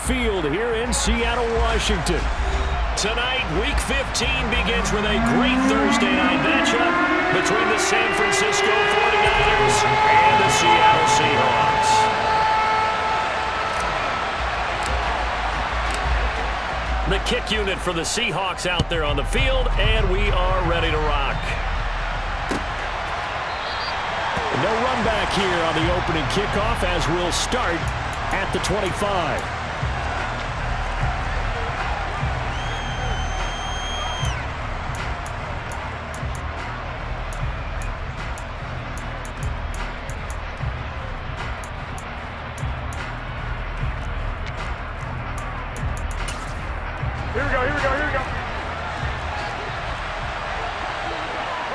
Field here in Seattle, Washington. Tonight, Week 15 begins with a great Thursday night matchup between the San Francisco 49ers and the Seattle Seahawks. The kick unit for the Seahawks out there on the field, and we are ready to rock. No run back here on the opening kickoff as we'll start at the 25. Here we go.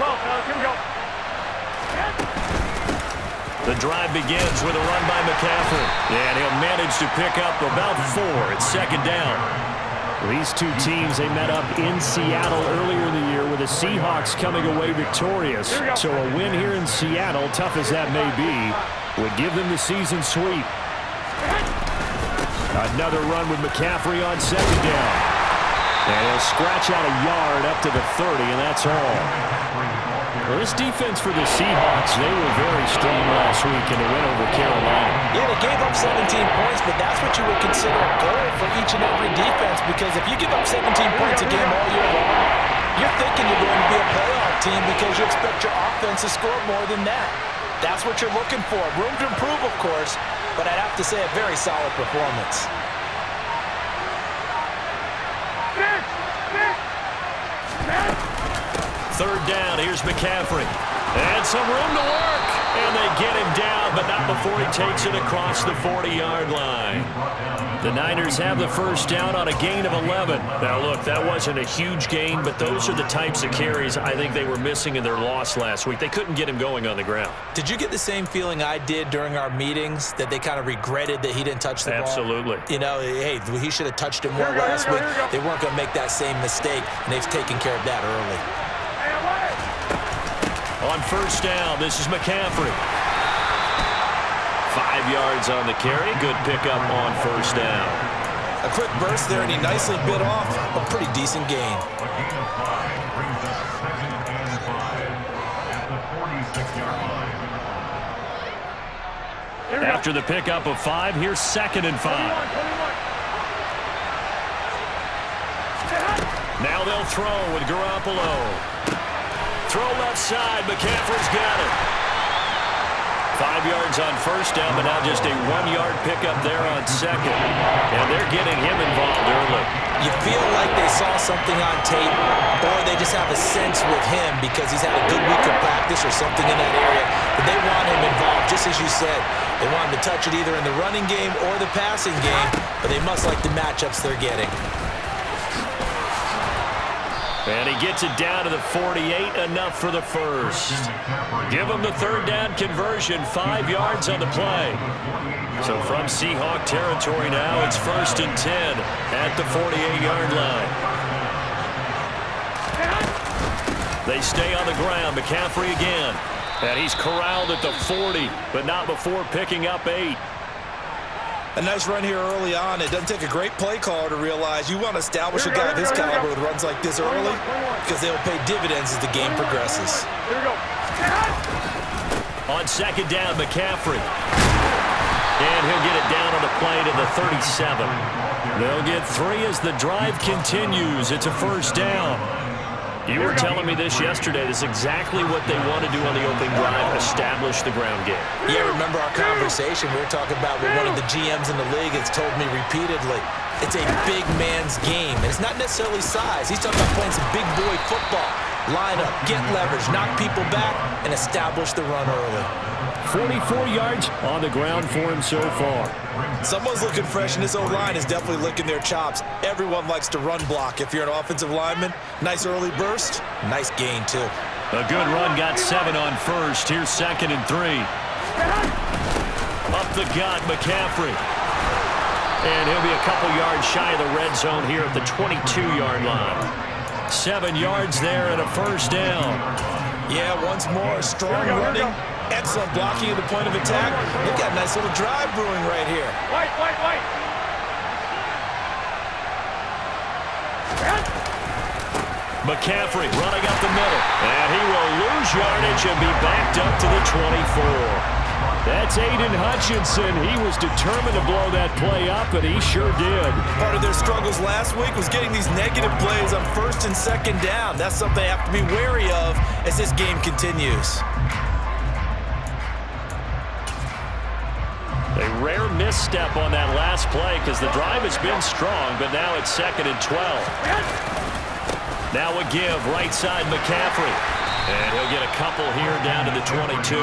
Well, here we go. The drive begins with a run by McCaffrey. And he'll manage to pick up about 4. It's second down. These two teams, they met up in Seattle earlier in the year with the Seahawks coming away victorious. So a win here in Seattle, tough as that may be, would give them the season sweep. Another run with McCaffrey on second down. And he'll scratch out a yard up to the 30, and that's all. Well, this defense for the Seahawks, they were very strong last week in the win over Carolina. Yeah, they gave up 17 points, but that's what you would consider a goal for each and every defense, because if you give up 17 points a game all year long, you're thinking you're going to be a playoff team because you expect your offense to score more than that. That's what you're looking for. Room to improve, of course, but I'd have to say a very solid performance. Third down, here's McCaffrey. And some room to work. And they get him down, but not before he takes it across the 40-yard line. The Niners have the first down on a gain of 11. Now, look, that wasn't a huge gain, but those are the types of carries I think they were missing in their loss last week. They couldn't get him going on the ground. Did you get the same feeling I did during our meetings, that they kind of regretted that he didn't touch the ball? Absolutely. You know, hey, he should have touched it more last week. They weren't going to make that same mistake, and they've taken care of that early. On first down, this is McCaffrey. 5 yards on the carry. Good pickup on first down. A quick burst there, and he nicely bit off a pretty decent gain. After the pickup of 5, here's 2nd and 5. Now they'll throw with Garoppolo. Throw left side. McCaffrey's got it. 5 yards on first down, but now just a 1-yard pickup there on second. And they're getting him involved early. You feel like they saw something on tape, or they just have a sense with him because he's had a good week of practice or something in that area. But they want him involved, just as you said. They want him to touch it either in the running game or the passing game, but they must like the matchups they're getting. And he gets it down to the 48, enough for the first. Give him the third down conversion, 5 yards on the play. So from Seahawk territory now, it's 1st and 10 at the 48-yard line. They stay on the ground. McCaffrey again. And he's corralled at the 40, but not before picking up 8. A nice run here early on. It doesn't take a great play caller to realize you want to establish a guy of his caliber with runs like this early because they'll pay dividends as the game progresses. Here we go. On second down, McCaffrey. And he'll get it down on the play to the 37. They'll get 3 as the drive continues. It's a first down. You were telling me this yesterday. This is exactly what they want to do on the opening drive, establish the ground game. Yeah, remember our conversation? We were talking about what one of the GMs in the league has told me repeatedly. It's a big man's game, and it's not necessarily size. He's talking about playing some big boy football. Line up, get leverage, knock people back, and establish the run early. 44 yards on the ground for him so far. Someone's looking fresh, and this O-line is definitely licking their chops. Everyone likes to run block. If you're an offensive lineman, nice early burst, nice gain, too. A good run, got 7 on first. Here's 2nd and 3. Up the gut, McCaffrey. And he'll be a couple yards shy of the red zone here at the 22-yard line. 7 yards there and a first down. Yeah, once more, strong running. Excellent blocking at the point of attack. They've got a nice little drive brewing right here. White. McCaffrey running up the middle. And he will lose yardage and be backed up to the 24. That's Aiden Hutchinson. He was determined to blow that play up, and he sure did. Part of their struggles last week was getting these negative plays on 1st and 2nd down. That's something they have to be wary of as this game continues. A rare misstep on that last play because the drive has been strong, but now it's 2nd and 12. Now a give, right side McCaffrey. And he'll get a couple here down to the 22.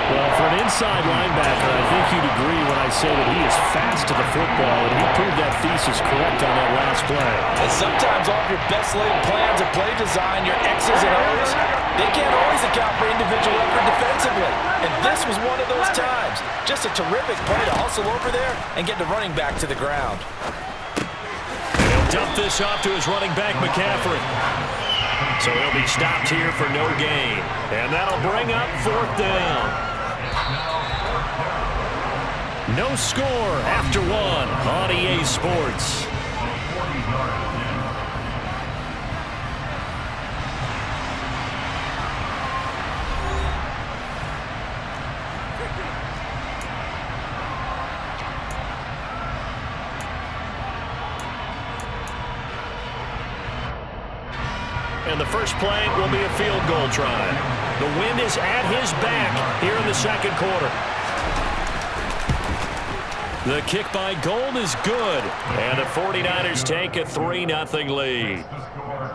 Well, for an inside linebacker, I think you'd agree when I say that he is fast to the football, and he proved that thesis correct on that last play. And sometimes all of your best laid plans of play design, your X's and O's, they can't always account for individual effort defensively. And this was one of those times. Just a terrific play to hustle over there and get the running back to the ground. He'll dump this off to his running back, McCaffrey. So he'll be stopped here for no gain. And that'll bring up 4th down. No score after 1 on EA Sports. And the first play will be a field goal try. The wind is at his back here in the 2nd quarter. The kick by Gold is good. And the 49ers take a 3-0 lead.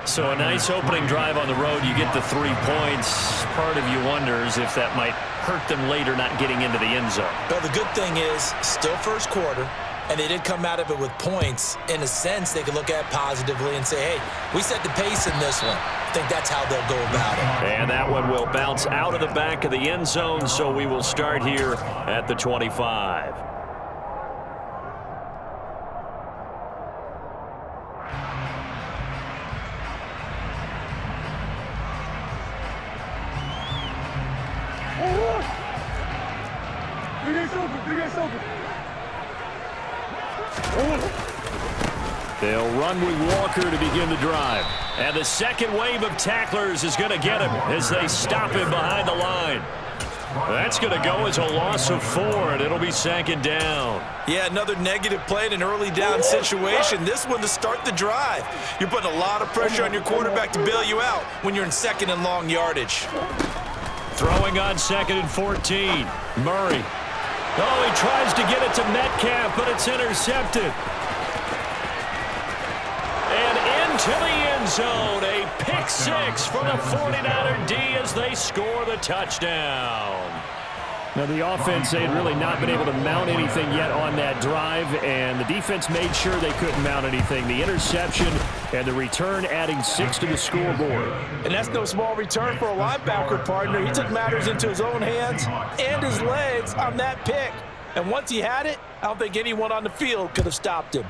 So a nice opening drive on the road. You get the 3 points. Part of you wonders if that might hurt them later not getting into the end zone. Well, the good thing is, still first quarter, and they did come out of it with points. In a sense, they could look at positively and say, hey, we set the pace in this one. I think that's how they'll go about it. And that one will bounce out of the back of the end zone, so we will start here at the 25. They'll run with Walker to begin the drive. And the second wave of tacklers is going to get him as they stop him behind the line. That's going to go as a loss of 4, and it'll be 2nd down. Yeah, another negative play in an early down situation. This one to start the drive. You're putting a lot of pressure on your quarterback to bail you out when you're in 2nd and long yardage. Throwing on 2nd and 14. Murray. Oh, he tries to get it to Metcalf, but it's intercepted. And into the end zone, a pick 6 for the 49er D as they score the touchdown. Now, the offense, they had really not been able to mount anything yet on that drive, and the defense made sure they couldn't mount anything. The interception and the return adding 6 to the scoreboard. And that's no small return for a linebacker partner. He took matters into his own hands and his legs on that pick. And once he had it, I don't think anyone on the field could have stopped him.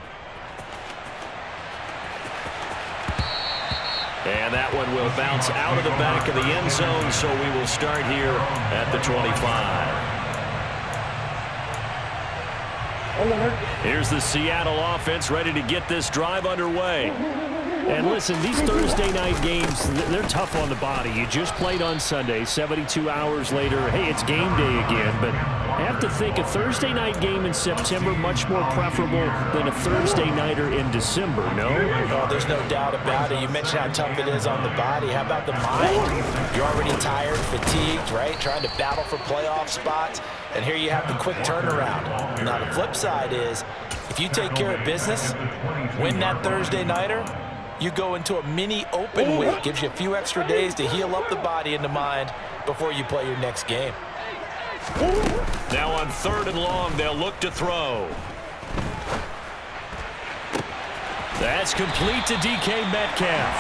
And that one will bounce out of the back of the end zone, so we will start here at the 25. Here's the Seattle offense ready to get this drive underway. And listen, these Thursday night games, they're tough on the body. You just played on Sunday, 72 hours later, hey, it's game day again. But I have to think a Thursday night game in September much more preferable than a Thursday nighter in December, no? Oh, there's no doubt about it. You mentioned how tough it is on the body. How about the mind? You're already tired, fatigued, right? Trying to battle for playoff spots. And here you have the quick turnaround. Now, the flip side is, if you take care of business, win that Thursday nighter, you go into a mini open week. Gives you a few extra days to heal up the body and the mind before you play your next game. Now on 3rd and long, they'll look to throw. That's complete to DK Metcalf.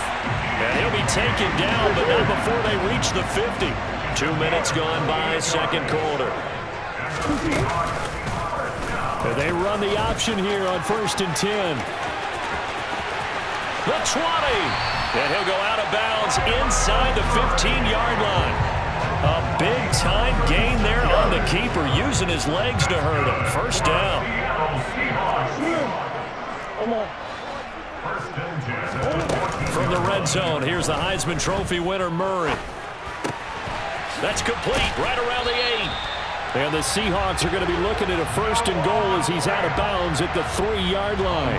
And he'll be taken down, but not before they reach the 50. 2 minutes gone by, 2nd quarter. And they run the option here on 1st and 10. The 20. And he'll go out of bounds inside the 15-yard line. A big-time gain there on the keeper, using his legs to hurt him. 1st down. From the red zone. Here's the Heisman Trophy winner, Murray. That's complete right around the 8. And the Seahawks are going to be looking at a 1st and goal as he's out of bounds at the 3-yard line.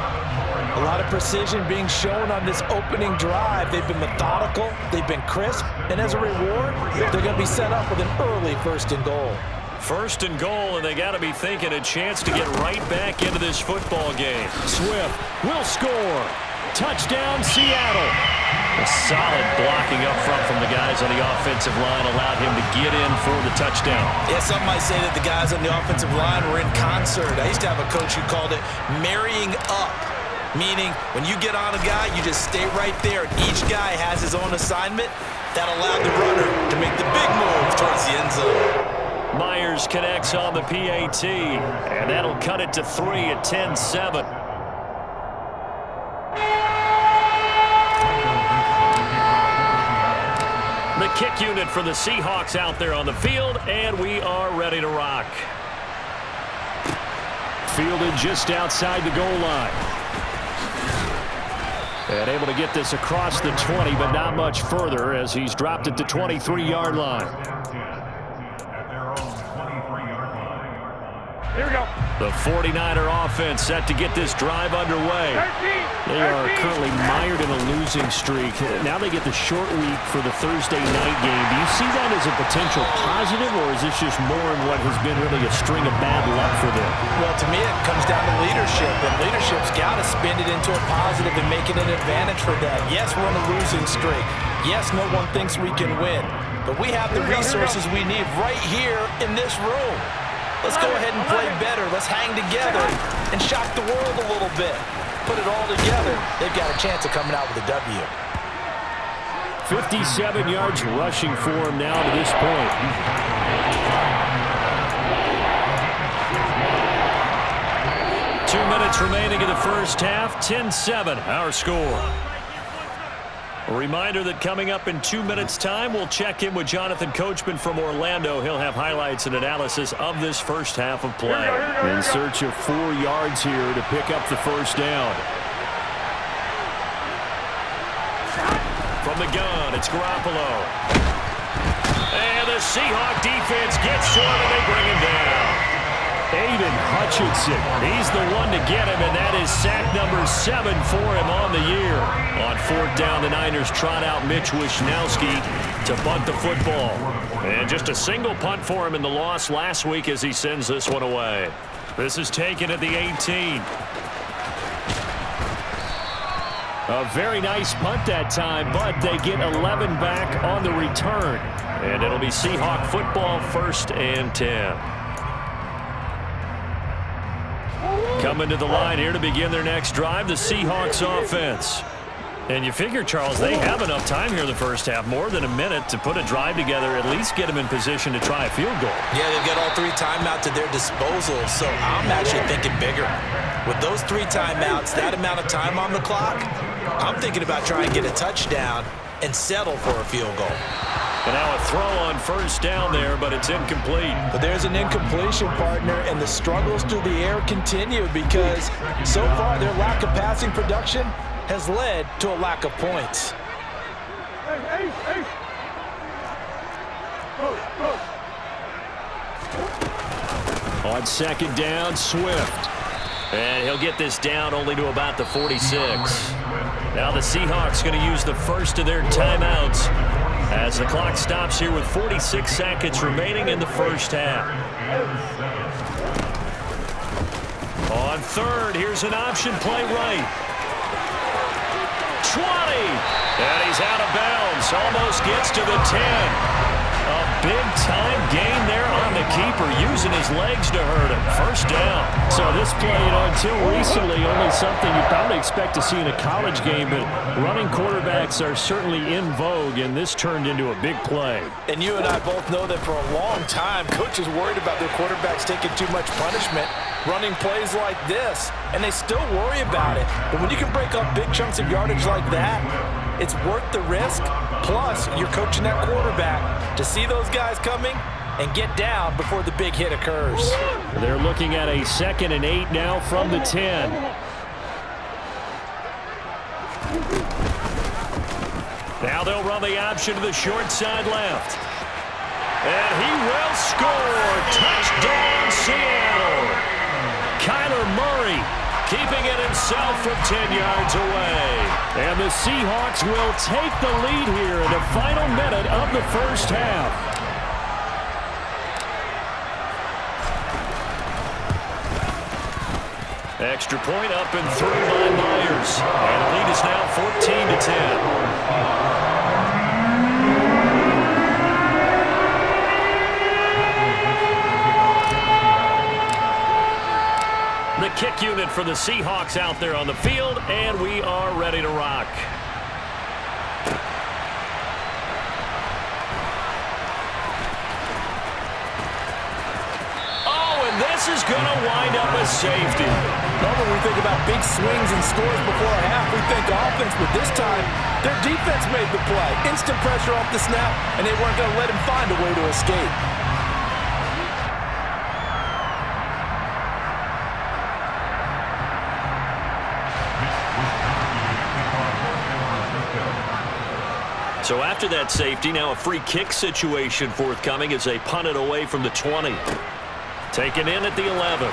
A lot of precision being shown on this opening drive. They've been methodical, they've been crisp, and as a reward, they're going to be set up with an early 1st and goal. 1st and goal, and they got to be thinking a chance to get right back into this football game. Swift will score. Touchdown, Seattle. A solid blocking up front from the guys on the offensive line allowed him to get in for the touchdown. Yeah, some might say that the guys on the offensive line were in concert. I used to have a coach who called it marrying up, meaning when you get on a guy, you just stay right there. Each guy has his own assignment that allowed the runner to make the big move towards the end zone. Myers connects on the PAT, and that'll cut it to 3 at 10-7. The kick unit for the Seahawks out there on the field, and we are ready to rock. Fielded just outside the goal line. And able to get this across the 20, but not much further as he's dropped at the 23-yard line. Here we go. The 49er offense set to get this drive underway. They are currently mired in a losing streak. Now they get the short week for the Thursday night game. Do you see that as a potential positive, or is this just more in what has been really a string of bad luck for them? Well, to me, it comes down to leadership, and leadership's got to spin it into a positive and make it an advantage for them. Yes, we're on a losing streak. Yes, no one thinks we can win, but we have the resources we need right here in this room. Let's go ahead and play better. Let's hang together and shock the world a little bit. Put it all together. They've got a chance of coming out with a W. 57 yards rushing for him now to this point. Two minutes remaining in the first half. 10-7, our score. A reminder that coming up in 2 minutes' time, we'll check in with Jonathan Coachman from Orlando. He'll have highlights and analysis of this first half of play. In search of 4 yards here to pick up the first down. From the gun, it's Garoppolo. And the Seahawk defense gets to him, and they bring him down. Aiden Hutchinson, he's the one to get him, and that is sack number 7 for him on the year. On 4th down, the Niners trot out Mitch Wishnowsky to punt the football. And just a single punt for him in the loss last week as he sends this one away. This is taken at the 18. A very nice punt that time, but they get 11 back on the return. And it'll be Seahawk football, 1st and 10. Coming to the line here to begin their next drive, the Seahawks offense. And you figure, Charles, they have enough time here in the first half, more than a minute, to put a drive together, at least get them in position to try a field goal. Yeah, they've got all 3 timeouts at their disposal, so I'm actually thinking bigger. With those 3 timeouts, that amount of time on the clock, I'm thinking about trying to get a touchdown and settle for a field goal. And now a throw on 1st down there, but it's incomplete. But there's an incompletion, partner, and the struggles through the air continue because so far their lack of passing production has led to a lack of points. On 2nd down, Swift. And he'll get this down only to about the 46. Now the Seahawks going to use the first of their timeouts as the clock stops here with 46 seconds remaining in the first half. On 3rd, here's an option play right. 20! And he's out of bounds. Almost gets to the 10. A big-time gain there on the keeper, using his legs to hurt him. 1st down. So this play, until recently, only something you probably expect to see in a college game, but running quarterbacks are certainly in vogue, and this turned into a big play. And you and I both know that for a long time, coaches worried about their quarterbacks taking too much punishment, running plays like this, and they still worry about it. But when you can break up big chunks of yardage like that, it's worth the risk. Plus, you're coaching that quarterback to see those guys coming and get down before the big hit occurs. They're looking at a 2nd and 8 now from the 10. Now they'll run the option to the short side left. And he will score. Touchdown, Seattle. Kyler Murray keeping it himself from 10 yards away. And the Seahawks will take the lead here in the final minute of the first half. Extra point up and through by Myers. And the lead is now 14-10. The kick unit for the Seahawks out there on the field, and we are ready to rock. Oh, and this is going to wind up a safety. Normally we think about big swings and scores before a half. We think offense, but this time their defense made the play. Instant pressure off the snap, and they weren't going to let him find a way to escape. So after that safety, now a free kick situation forthcoming as they punt it away from the 20. Taken in at the 11.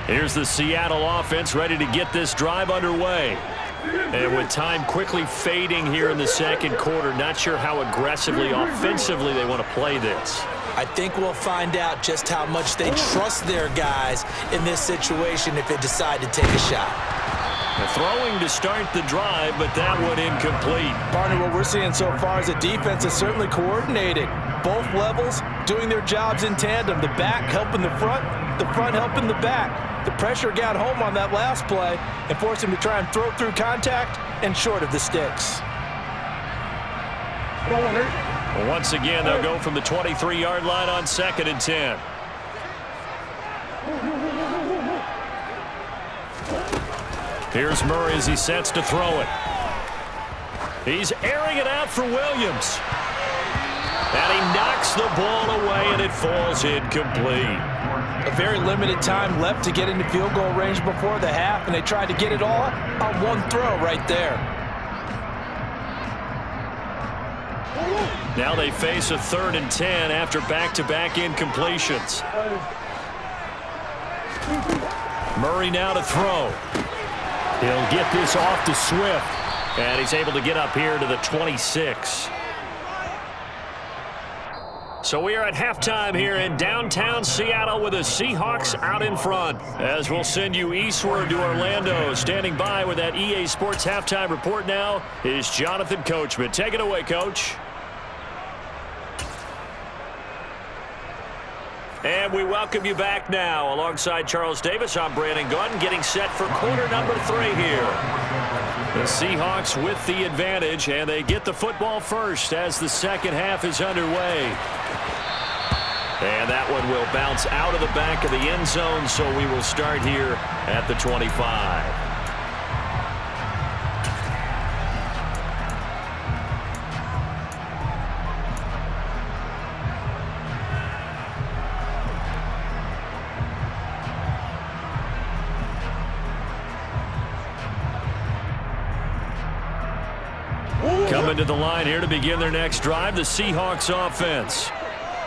Here's the Seattle offense ready to get this drive underway. And with time quickly fading here in the second quarter, not sure how aggressively, offensively they want to play this. I think we'll find out just how much they trust their guys in this situation if they decide to take a shot. Throwing to start the drive, but that one incomplete. Partner, what we're seeing so far is the defense is certainly coordinated. Both levels doing their jobs in tandem. The back helping the front helping the back. The pressure got home on that last play and forced him to try and throw through contact and short of the sticks. Once again, they'll go from the 23-yard line on 2nd and 10. Here's Murray as he sets to throw it. He's airing it out for Williams. And he knocks the ball away, and it falls incomplete. A very limited time left to get into field goal range before the half, and they tried to get it all on one throw right there. Now they face a 3rd and 10 after back-to-back incompletions. Murray now to throw. He'll get this off to Swift. And he's able to get up here to the 26. So we are at halftime here in downtown Seattle with the Seahawks out in front. As we'll send you eastward to Orlando. Standing by with that EA Sports halftime report now is Jonathan Coachman. Take it away, Coach. And we welcome you back now. Alongside Charles Davis, I'm Brandon Gunn, getting set for quarter number 3 here. The Seahawks with the advantage, and they get the football first as the second half is underway. And that one will bounce out of the back of the end zone, so we will start here at the 25. Coming to the line here to begin their next drive, the Seahawks offense.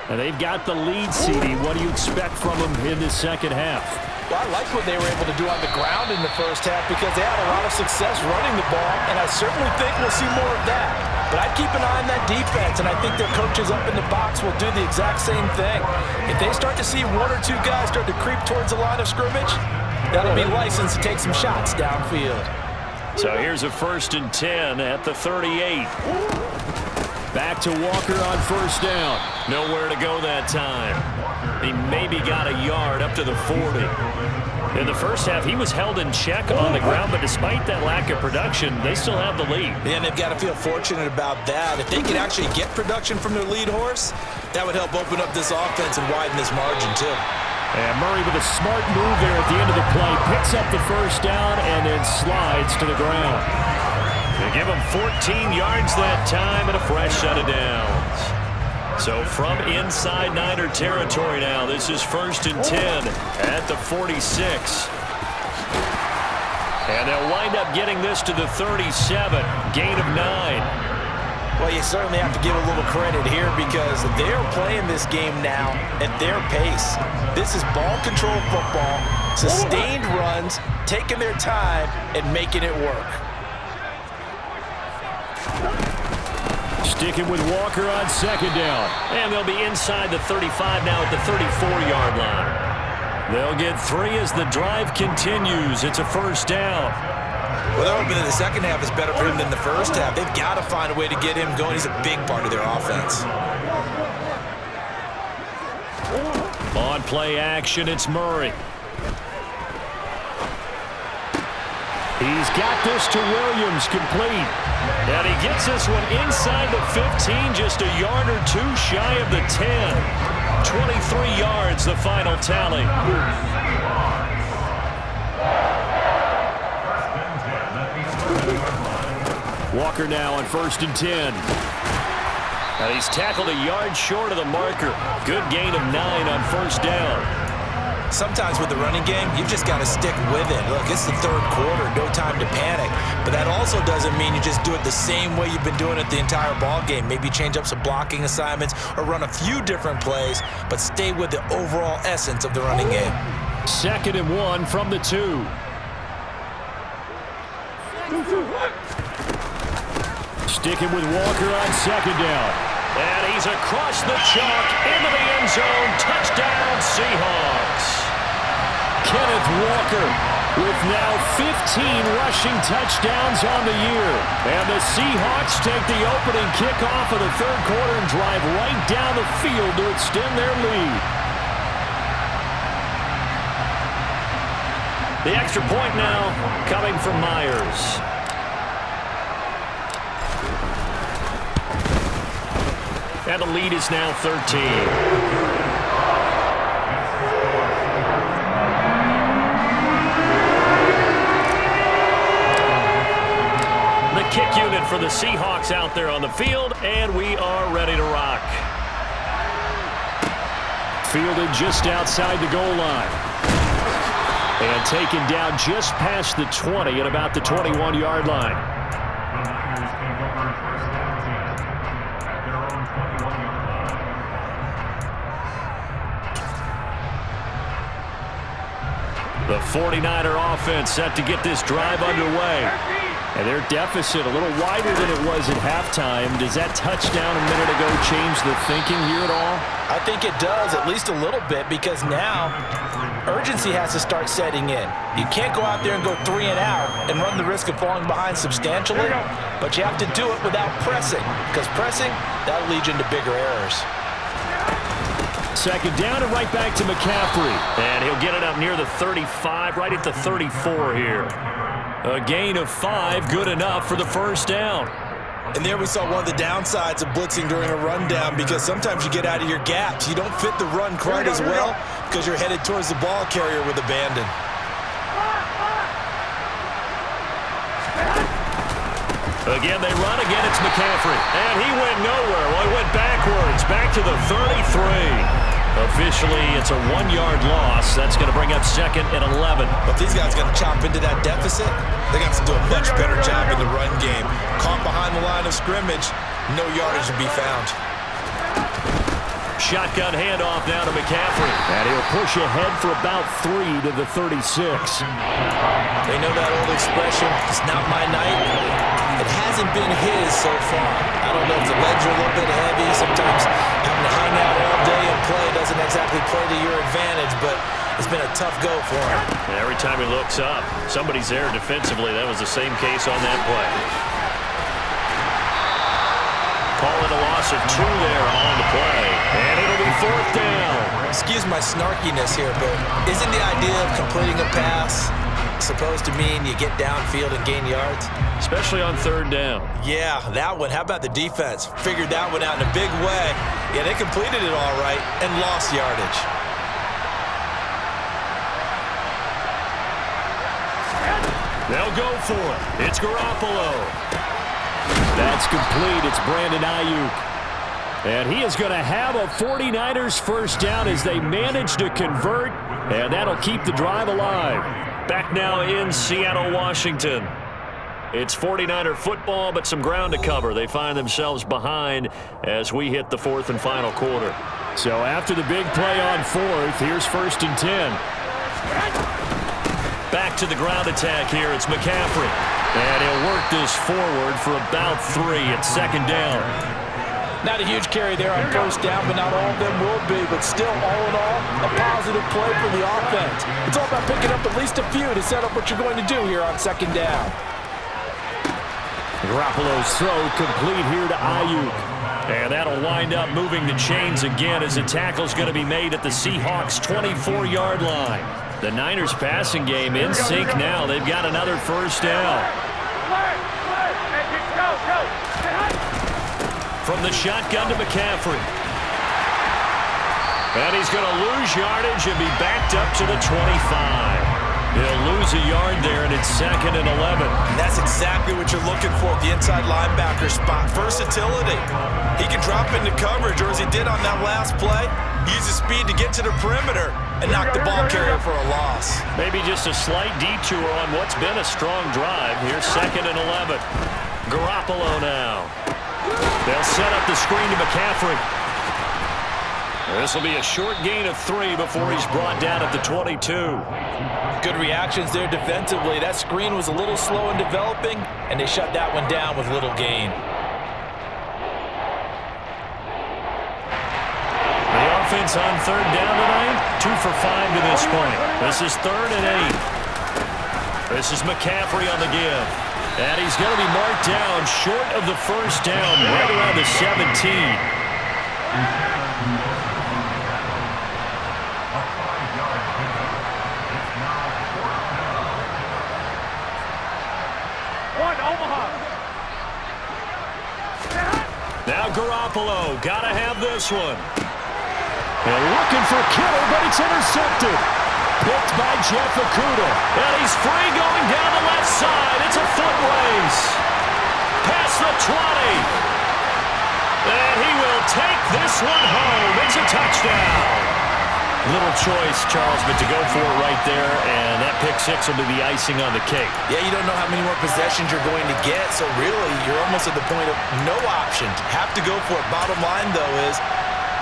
And they've got the lead, CD. What do you expect from them in this second half? Well, I like what they were able to do on the ground in the first half because they had a lot of success running the ball, and I certainly think we'll see more of that. But I'd keep an eye on that defense, and I think their coaches up in the box will do the exact same thing. If they start to see 1 or 2 guys start to creep towards the line of scrimmage, that'll be license to take some shots downfield. So here's a 1st and 10 at the 38. Back to Walker on 1st down. Nowhere to go that time. He maybe got a yard up to the 40. In the first half, he was held in check on the ground, but despite that lack of production, they still have the lead. Yeah, and they've got to feel fortunate about that. If they can actually get production from their lead horse, that would help open up this offense and widen this margin, too. And Murray with a smart move there at the end of the play. Picks up the first down and then slides to the ground. They give him 14 yards that time and a fresh set of downs. So from inside Niner territory now, this is 1st and 10 at the 46. And they'll wind up getting this to the 37, gain of 9. Well, you certainly have to give a little credit here because they're playing this game now at their pace. This is ball control football, sustained runs, taking their time and making it work. Sticking with Walker on 2nd down. And they'll be inside the 35 now at the 34-yard line. They'll get 3 as the drive continues. It's a 1st down. Well, they're hoping that the second half is better for him than the first half. They've got to find a way to get him going. He's a big part of their offense. On play action, it's Murray. He's got this to Williams, complete. And he gets this one inside the 15, just a yard or 2 shy of the 10. 23 yards, the final tally. Walker now on 1st and 10. And he's tackled a yard short of the marker. Good gain of 9 on 1st down. Sometimes with the running game, you've just got to stick with it. Look, it's the 3rd quarter, no time to panic. But that also doesn't mean you just do it the same way you've been doing it the entire ball game. Maybe change up some blocking assignments or run a few different plays, but stay with the overall essence of the running game. 2nd and 1 from the 2. Sticking with Walker on 2nd down. And he's across the chalk into the end zone. Touchdown, Seahawks. Kenneth Walker with now 15 rushing touchdowns on the year. And the Seahawks take the opening kickoff of the 3rd quarter and drive right down the field to extend their lead. The extra point now coming from Myers. And the lead is now 13. Kick unit for the Seahawks out there on the field, and we are ready to rock. Fielded just outside the goal line. And taken down just past the 20 at about the 21-yard line. The 49er offense set to get this drive underway. And their deficit a little wider than it was at halftime. Does that touchdown a minute ago change the thinking here at all? I think it does, at least a little bit, because now urgency has to start setting in. You can't go out there and go 3 and out and run the risk of falling behind substantially, but you have to do it without pressing, because pressing, that'll lead you into bigger errors. 2nd down and right back to McCaffrey. And he'll get it up near the 35, right at the 34 here. A gain of 5, good enough for the 1st down. And there we saw one of the downsides of blitzing during a rundown, because sometimes you get out of your gaps. You don't fit the run quite as well because you're headed towards the ball carrier with abandon. Again, they run. Again, it's McCaffrey. And he went nowhere. Well, he went backwards, back to the 33. Officially, it's a 1-yard loss. That's going to bring up 2nd and 11. But these guys got to chop into that deficit. They got to do a much better job in the run game. Caught behind the line of scrimmage, no yardage to be found. Shotgun handoff now to McCaffrey. And he'll push ahead for about 3 to the 36. They know that old expression, it's not my night. It hasn't been his so far. I don't know if the legs are a little bit heavy. Sometimes having to hang out all day and play doesn't exactly play to your advantage, but it's been a tough go for him. And every time he looks up, somebody's there defensively. That was the same case on that play. Call it a loss of 2 there on the play. And it'll be 4th down. Excuse my snarkiness here, but isn't the idea of completing a pass supposed to mean you get downfield and gain yards? Especially on 3rd down. Yeah, that one. How about the defense? Figured that one out in a big way. Yeah, they completed it all right and lost yardage. They'll go for it. It's Garoppolo. That's complete. It's Brandon Ayuk. And he is going to have a 49ers first down as they manage to convert, and that'll keep the drive alive. Back now in Seattle, Washington. It's 49er football, but some ground to cover. They find themselves behind as we hit the fourth and final quarter. So after the big play on fourth, here's 1st and 10. Back to the ground attack here. It's McCaffrey. And he'll work this forward for about 3 at 2nd down. Not a huge carry there on first down, but not all of them will be. But still, all in all, a positive play for the offense. It's all about picking up at least a few to set up what you're going to do here on 2nd down. Garoppolo's throw complete here to Ayuk. And that'll wind up moving the chains again as the tackle's going to be made at the Seahawks' 24-yard line. The Niners passing game in sync now. They've got another first down. From the shotgun to McCaffrey. And he's going to lose yardage and be backed up to the 25. He'll lose a yard there, and it's 2nd and 11. And that's exactly what you're looking for at the inside linebacker spot. Versatility. He can drop into coverage, or as he did on that last play, use his speed to get to the perimeter and knock the ball carrier for a loss. Maybe just a slight detour on what's been a strong drive. Here's 2nd and 11. Garoppolo now. They'll set up the screen to McCaffrey. This will be a short gain of 3 before he's brought down at the 22. Good reactions there defensively. That screen was a little slow in developing, and they shut that one down with little gain. The offense on 3rd down tonight, 2 for 5 to this point. This is 3rd and 8. This is McCaffrey on the give. And he's going to be marked down short of the first down, right around the 17. Now Garoppolo, got to have this one. And looking for Kittle, but it's intercepted. Picked by Jeff Okudah. And he's free going down the left side. It's a foot race. Past the 20. And he will take this one home. It's a touchdown. Little choice, Charles, but to go for it right there, and that pick-6 will be the icing on the cake. Yeah, you don't know how many more possessions you're going to get, so really, you're almost at the point of no option. Have to go for it. Bottom line, though, is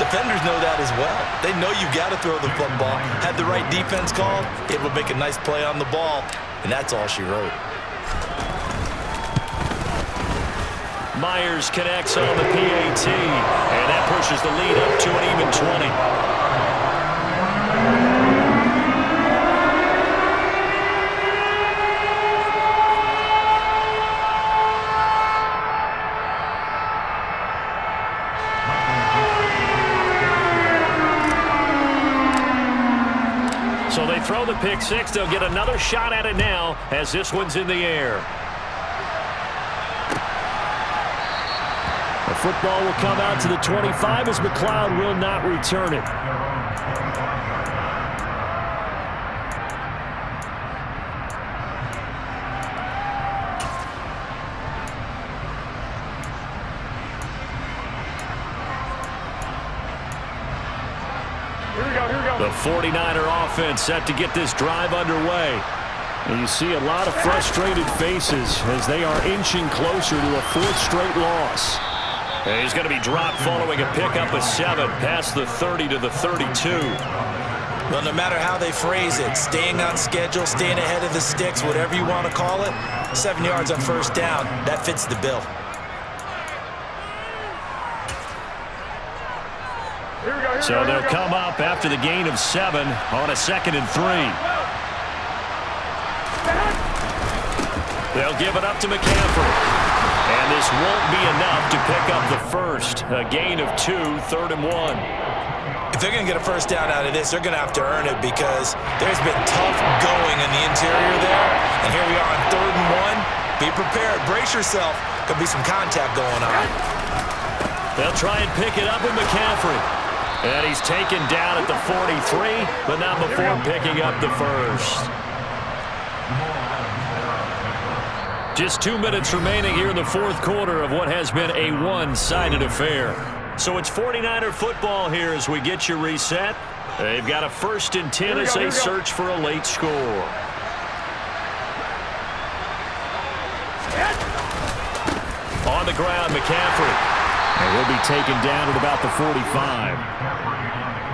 defenders know that as well. They know you've got to throw the football. Had the right defense called, able to make a nice play on the ball, and that's all she wrote. Myers connects on the PAT, and that pushes the lead up to an even 20. So they throw the pick-6. They'll get another shot at it now as this one's in the air. The football will come out to the 25 as McLeod will not return it. The 49er offense set to get this drive underway. And you see a lot of frustrated faces as they are inching closer to a 4th straight loss. And he's going to be dropped following a pickup of 7 past the 30 to the 32. Well, no matter how they phrase it, staying on schedule, staying ahead of the sticks, whatever you want to call it, 7 yards on first down, that fits the bill. So they'll come up after the gain of 7 on a 2nd and 3. They'll give it up to McCaffrey. And this won't be enough to pick up the first. A gain of 2, 3rd and 1. If they're going to get a first down out of this, they're going to have to earn it because there's been tough going in the interior there. And here we are on 3rd and 1. Be prepared. Brace yourself. There'll be some contact going on. They'll try and pick it up with McCaffrey. And he's taken down at the 43, but not before picking up the first. Just 2 minutes remaining here in the fourth quarter of what has been a one-sided affair. So it's 49er football here as we get you reset. They've got a 1st and 10 as they search for a late score. On the ground, McCaffrey. And he'll be taken down at about the 45.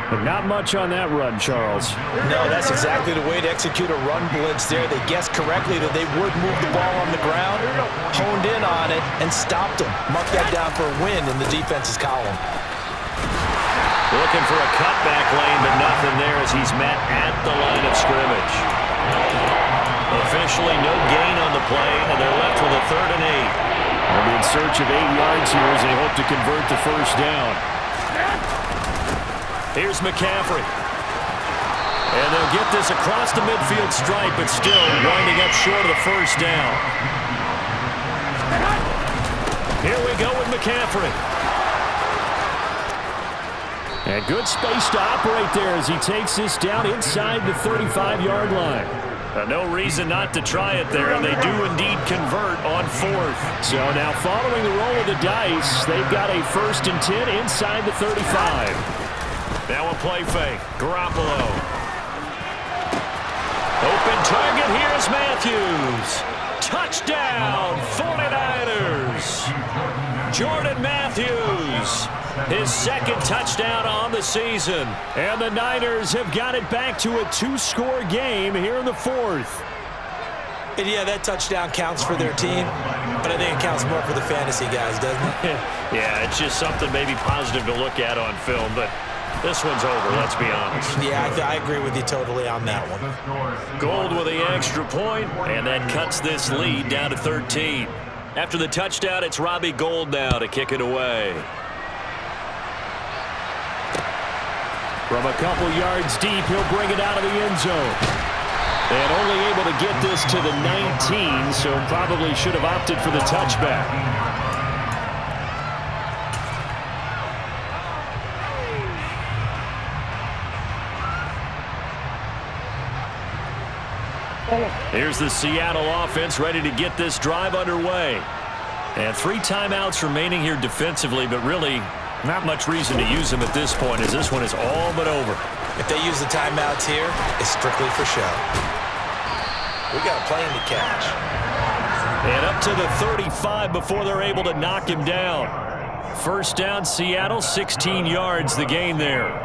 But not much on that run, Charles. No, that's exactly the way to execute a run blitz there. They guessed correctly that they would move the ball on the ground, honed in on it, and stopped them. Mark that down for a win in the defense's column. Looking for a cutback lane, but nothing there as he's met at the line of scrimmage. Officially no gain on the play, and they're left with a 3rd and 8. They'll be in search of 8 yards here as they hope to convert the first down. Here's McCaffrey. And they'll get this across the midfield stripe, but still winding up short of the first down. Here we go with McCaffrey. And good space to operate there as he takes this down inside the 35-yard line. No reason not to try it there, and they do indeed convert on 4th. So now following the roll of the dice, they've got a 1st and 10 inside the 35. Now a play fake. Garoppolo. Open target. Here's Matthews. Touchdown, 49ers. Jordan Matthews. His 2nd touchdown on the season. And the Niners have got it back to a 2-score game here in the 4th. And yeah, that touchdown counts for their team, but I think it counts more for the fantasy guys, doesn't it? Yeah, it's just something maybe positive to look at on film, but this one's over, let's be honest. Yeah, I agree with you totally on that one. Gould with the extra point, and that cuts this lead down to 13. After the touchdown, it's Robbie Gould now to kick it away. From a couple yards deep, he'll bring it out of the end zone. And only able to get this to the 19, so probably should have opted for the touchback. Here's the Seattle offense ready to get this drive underway. And 3 timeouts remaining here defensively, but really not much reason to use them at this point as this one is all but over. If they use the timeouts here, it's strictly for show. We got a plane to catch. And up to the 35 before they're able to knock him down. First down, Seattle, 16 yards the gain there.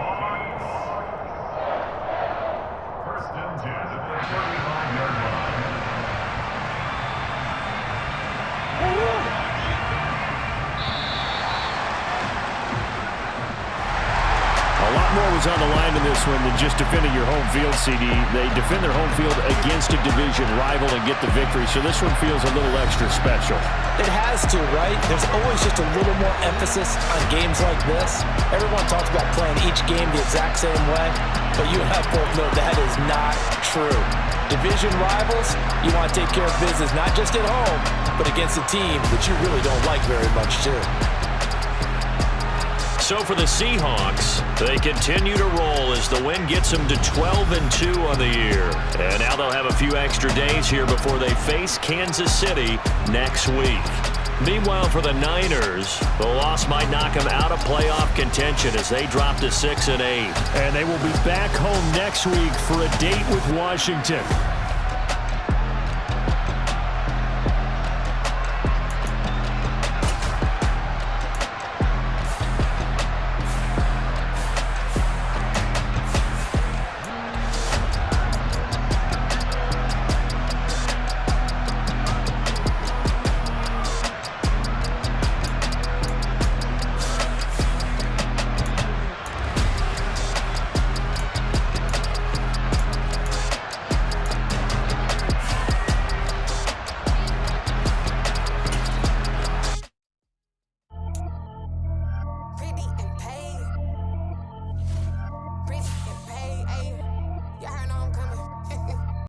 On the line in this one than just defending your home field, CD. They defend their home field against a division rival and get the victory, so this one feels a little extra special. It has to, right? There's always just a little more emphasis on games like this. Everyone talks about playing each game the exact same way, but you and I both know that is not true. Division rivals, you want to take care of business not just at home, but against a team that you really don't like very much, too. So for the Seahawks, they continue to roll as the win gets them to 12-2 on the year. And now they'll have a few extra days here before they face Kansas City next week. Meanwhile, for the Niners, the loss might knock them out of playoff contention as they drop to 6-8. And they will be back home next week for a date with Washington.